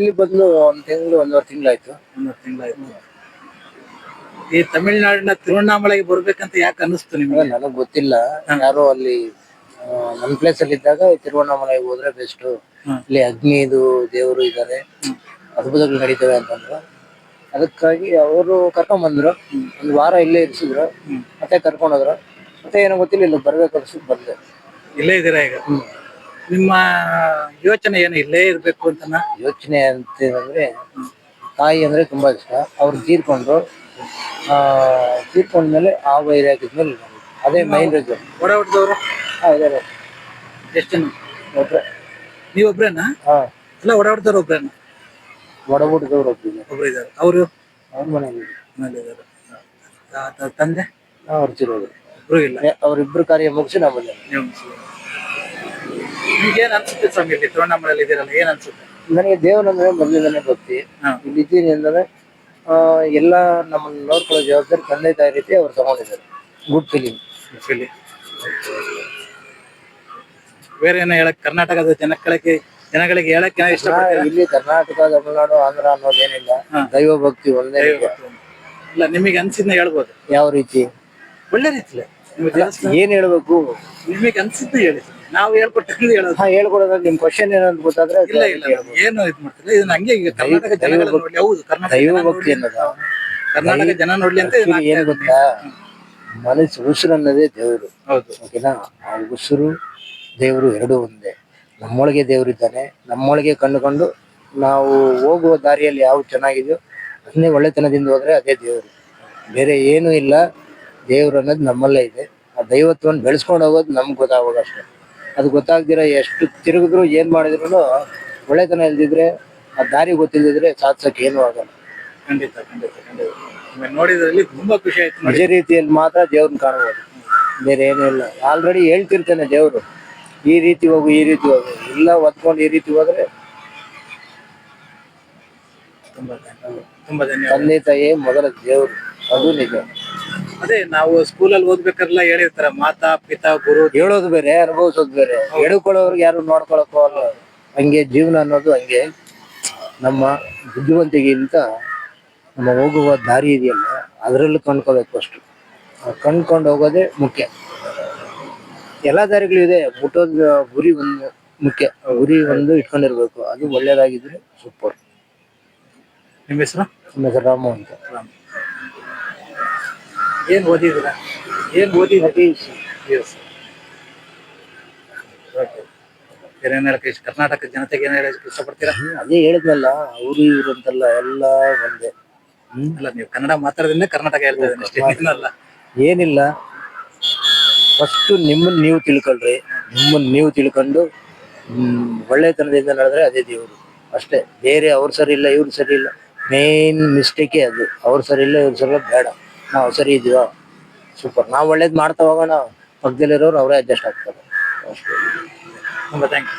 ಇಲ್ಲಿ ಬಂದು ಒಂದ್ ತಿಂಗಳು ಒಂದೂವರೆ ತಿಂಗಳಾಯ್ತು. ಒಂದೂವರೆ ತಿಂಗಳಾಯ್ತು. ಈ ತಮಿಳ್ನಾಡಿನ ತಿರುವಣ್ಣಾಮಲೆಗೆ ಬರ್ಬೇಕಂತ ಯಾಕೆ ಅನಿಸ್ತು ನಿಮ್ಗೆ? ನನಗ್ ಗೊತ್ತಿಲ್ಲ. ಯಾರೋ ಅಲ್ಲಿ ನನ್ ಪ್ಲೇಸ್ ಅಲ್ಲಿ ಇದ್ದಾಗ ತಿರುವಣ್ಣಾಮಲೆಗೆ ಹೋದ್ರೆ ಬೆಸ್ಟ್. ಇಲ್ಲಿ ಅಗ್ನಿದು ದೇವರು ಇದಾರೆ, ಅದ್ಭುತಗಳು ನಡೀತವೆ ಅಂತಂದ್ರು. ಅದಕ್ಕಾಗಿ ಅವರು ಕರ್ಕೊಂಡ್ ಬಂದ್ರು. ಒಂದ್ ವಾರ ಇಲ್ಲೇ ಇರಿಸಿದ್ರು, ಮತ್ತೆ ಕರ್ಕೊಂಡ್ ಹೋದ್ರು. ಮತ್ತೆ ಏನೋ ಗೊತ್ತಿಲ್ಲ, ಇಲ್ಲಿ ಬರ್ಬೇಕು ಅನ್ಸುತ್ತೆ ಬಂದೆ. ಇಲ್ಲೇ ಇದೀರಾ ಈಗ? ನಿಮ್ಮ ಯೋಚನೆ ಏನು ಇಲ್ಲೇ ಇರ್ಬೇಕು ಅಂತನಾ? ಯೋಚನೆ ಅಂತಂದ್ರೆ ತಾಯಿ ಅಂದ್ರೆ ತುಂಬಾ ಇಷ್ಟ. ಅವ್ರು ತೀರ್ಕೊಂಡ್ಮೇಲೆ ಆ ವೈರ್ ಹಾಕಿದ್ಮೇಲೆ ಅದೇ ಮೈನ್ ರೀಸನ್. ಓಡಾಡ್ದವ್ರು ಇದಾರೆ. ಎಷ್ಟು ಜನ? ಒಬ್ರೆ. ನೀವೊಬ್ರೇನಾ? ಎಲ್ಲ ಓಡಾಡ್ದವ್ರು ಒಬ್ರೇನಾ? ಒಡಹುಟ್ಟಿದವ್ರು ಒಬ್ರು ಇದ್ದಾರೆ. ಅವರು ಅವ್ರ ಮನೇಲಿ ಇದ್ದಾರೆ. ತಂದೆ ಅವ್ರ ಚಿರೋರು ಇಬ್ರು ಇಲ್ಲ. ಅವ್ರಿಬ್ರು ಕಾರ್ಯ ಮುಗಿಸಿ ನಾವು ಬಂದೆ. ನಿಮ್ಗೆ ಏನ್ ಅನ್ಸುತ್ತೆ ಸ್ವಾಮಿ, ಇಲ್ಲಿ ತಿರುವಣ್ಣಾಮಲೆಯಲ್ಲಿ ಇದೀರಲ್ಲ, ಏನ್ ಅನ್ಸುತ್ತೆ? ನನಗೆ ದೇವರಂದ್ರೆ ಮೊದಲಿಂದಾನೆ ಭಕ್ತಿ. ಇಲ್ಲಿ ಇದ್ದೀನಿ ಅಂದ್ರೆ ಎಲ್ಲ ನಮ್ಮನ್ನ ನೋಡ್ಕೊಳ್ಳೋ ಜವಾಬ್ದಾರಿ ತಂದೆ ತಾಯಿ ರೀತಿ ಅವ್ರು ತಗೊಂಡಿದ್ದಾರೆ. Good feeling. ಬೇರೆ ಏನೋ ಹೇಳಕ್, ಕರ್ನಾಟಕದ ಜನಗಳಿಗೆ ಹೇಳಕ್ ಇಷ್ಟ? ಇಲ್ಲಿ ಕರ್ನಾಟಕ, ತಮಿಳುನಾಡು, ಆಂಧ್ರ ಅನ್ನೋದೇನಿಲ್ಲ. ದೈವ ಭಕ್ತಿ ಒಂದೇ. ಇಲ್ಲ, ನಿಮಗೆ ಅನ್ಸಿದ್ನ ಹೇಳ್ಬೋದು. ಯಾವ ರೀತಿ? ಒಳ್ಳೆ ರೀತಿ ಏನ್ ಹೇಳ್ಬೇಕು? ನಿಮಗೆ ಅನ್ಸಿದ್ದು ಹೇಳಿ, ನಾವು ಹೇಳ್ಕೊಟ್ಟಿದ್ದು ಹೇಳೋದು. ಹೇಳ್ಕೊಡೋದ್ರೆ ನಿಮ್ ಕ್ವಶನ್ ಏನಂತ ಗೊತ್ತಾದ್ರೆ. ಇಲ್ಲ ಏನು ಇದ್ ಮಾಡ್ತಿಲ್ಲ, ಇದನ್ನ ಹಂಗೆ ಈಗ ಕರ್ನಾಟಕ ಜನಗಳ ನೋಡ್ಲಿ. ಹೌದು, ದೈವ ಭಕ್ತಿ ಅನ್ನೋದು ಕರ್ನಾಟಕ ಜನ ನೋಡ್ಲಿ ಅಂತ. ಏನ್ ಗೊತ್ತಾ, ಮನಸ್ಸು ಉಸಿರು ಅನ್ನೋದೇ ದೇವರು. ಹೌದು, ಓಕೆನಾ? ಆ ಉಸಿರು ದೇವರು ಎರಡೂ ಒಂದೇ. ನಮ್ಮೊಳಗೆ ದೇವರಿದ್ದಾನೆ. ನಮ್ಮೊಳಗೆ ಕಂಡುಕೊಂಡು ನಾವು ಹೋಗುವ ದಾರಿಯಲ್ಲಿ ಯಾವ್ದು ಚೆನ್ನಾಗಿದೆಯೋ ಅದನ್ನೇ ಒಳ್ಳೆತನದಿಂದ ಹೋದ್ರೆ ಅದೇ ದೇವರು. ಬೇರೆ ಏನೂ ಇಲ್ಲ. ದೇವ್ರು ಅನ್ನೋದು ನಮ್ಮಲ್ಲೇ ಇದೆ. ಆ ದೈವತ್ವವನ್ನು ಬೆಳೆಸ್ಕೊಂಡು ಹೋಗೋದು ನಮ್ಗೆ ಗೊತ್ತಾಗೋದು ಅಷ್ಟೇ. ಅದು ಗೊತ್ತಾಗ್ದಿರ ಎಷ್ಟು ತಿರುಗಿದ್ರು ಏನ್ ಮಾಡಿದ್ರು ಒಳ್ಳೆತನ ಇಲ್ದಿದ್ರೆ, ಆ ದಾರಿ ಗೊತ್ತಿಲ್ದಿದ್ರೆ ಸಾಧಿಸಕ್ಕೆ ಏನೂ ಆಗಲ್ಲ. ಖಂಡಿತ ನೋಡಿದ್ರಲ್ಲಿ ತುಂಬಾ ಖುಷಿ ಆಯ್ತು. ನಿಜ ರೀತಿಯಲ್ಲಿ ಮಾತ್ರ ದೇವ್ರನ್ನ ಕಾಣಬಹುದು, ಬೇರೆ ಏನೂ ಇಲ್ಲ. ಆಲ್ರೆಡಿ ಹೇಳ್ತಿರ್ತಾನೆ ದೇವ್ರು, ಈ ರೀತಿ ಹೋಗು, ಈ ರೀತಿ ಹೋಗು. ಇಲ್ಲ ಒತ್ಕೊಂಡು ಈ ರೀತಿ ಹೋದ್ರೆ ತುಂಬಾ ಧನ್ಯವಾದ. ತಂದೆ ತಾಯಿ ಮೊದಲ ದೇವ್ರು, ಅದು ನಿಜ. ಅದೇ ನಾವು ಸ್ಕೂಲಲ್ಲಿ ಓದ್ಬೇಕಾರೆಲ್ಲ ಹೇಳಿರ್ತಾರ, ಮಾತಾ ಪಿತಾ ಗುರು. ಹೇಳೋದು ಬೇರೆ, ಅನುಭವಿಸೋದು ಬೇರೆ. ಎಡ್ಕೊಳ್ಳೋರ್ಗೆ ಯಾರು ನೋಡ್ಕೊಳಕ್ಕೋ ಅಲ್ಲ. ಹಂಗೆ ಜೀವನ ಅನ್ನೋದು ಹಂಗೆ. ನಮ್ಮ ಬುದ್ಧಿವಂತಿಕೆಗಿಂತ ನಮ್ಮ ಹೋಗುವ ದಾರಿ ಇದೆಯಲ್ಲ, ಅದರಲ್ಲಿ ಕಂಡ್ಕೋಬೇಕು ಅಷ್ಟು. ಕಂಡ್ಕೊಂಡು ಹೋಗೋದೇ ಮುಖ್ಯ. ಎಲ್ಲಾ ದಾರಿಗಳು ಇದೆ, ಮುಟ್ಟೋದು ಗುರಿ ಒಂದು ಮುಖ್ಯ. ಗುರಿ ಒಂದು ಇಟ್ಕೊಂಡಿರ್ಬೇಕು, ಅದು ಒಳ್ಳೇದಾಗಿದ್ರೆ ಸೂಪರ್. ನಿಮ್ಮ ಹೆಸರು? ನಮ್ಮ ಹೆಸರು ರಾಮು ಅಂತ. ಏನ್ ಓದಿದ್ರ? ಕರ್ನಾಟಕ ಜನತೆಗೆ ಏನ್ ಹೇಳಕ್ ಇಷ್ಟಪಡ್ತೀರಾ? ಅದೇ ಹೇಳಿದ್ನಲ್ಲ, ಅವರು ಇವ್ರು ಅಂತಲ್ಲ, ಎಲ್ಲ ಒಂದೇ. ಅಲ್ಲ, ನೀವು ಕನ್ನಡ ಮಾತಾಡೋದ್ರಿಂದ ಕರ್ನಾಟಕ ಹೇಳ್ತಾ ಇದ್ದೀನಿ. ಏನಿಲ್ಲ, ಫಸ್ಟ್ ನಿಮ್ಮನ್ನ ನೀವು ತಿಳ್ಕೊಳ್ರಿ. ನಿಮ್ಮನ್ನ ನೀವು ತಿಳ್ಕೊಂಡು ಒಳ್ಳೆತನದಿಂದ ನಡೆದ್ರೆ ಅದೇ ದೇವರು ಅಷ್ಟೇ. ಬೇರೆ ಅವ್ರು ಸರಿ ಇಲ್ಲ, ಇವ್ರು ಸರಿ ಇಲ್ಲ. ಮೇನ್ ಮಿಸ್ಟೇಕೇ ಅದು. ಅವ್ರು ಸರಿ ಇಲ್ಲ, ಇವ್ರು ಸರಿ ಇಲ್ಲ, ಬೇಡ. ನಾವು ಸರಿ ಇದೀವ, ಸೂಪರ್. ನಾವು ಒಳ್ಳೇದ್ ಮಾಡ್ತಾ ಹೋಗೋಣ, ಪಕ್ಕದಲ್ಲಿರೋರು ಅವರೇ ಅಡ್ಜಸ್ಟ್ ಆಗ್ತಾರೆ ಅಷ್ಟೇ. ತುಂಬಾ ಥ್ಯಾಂಕ್ ಯು.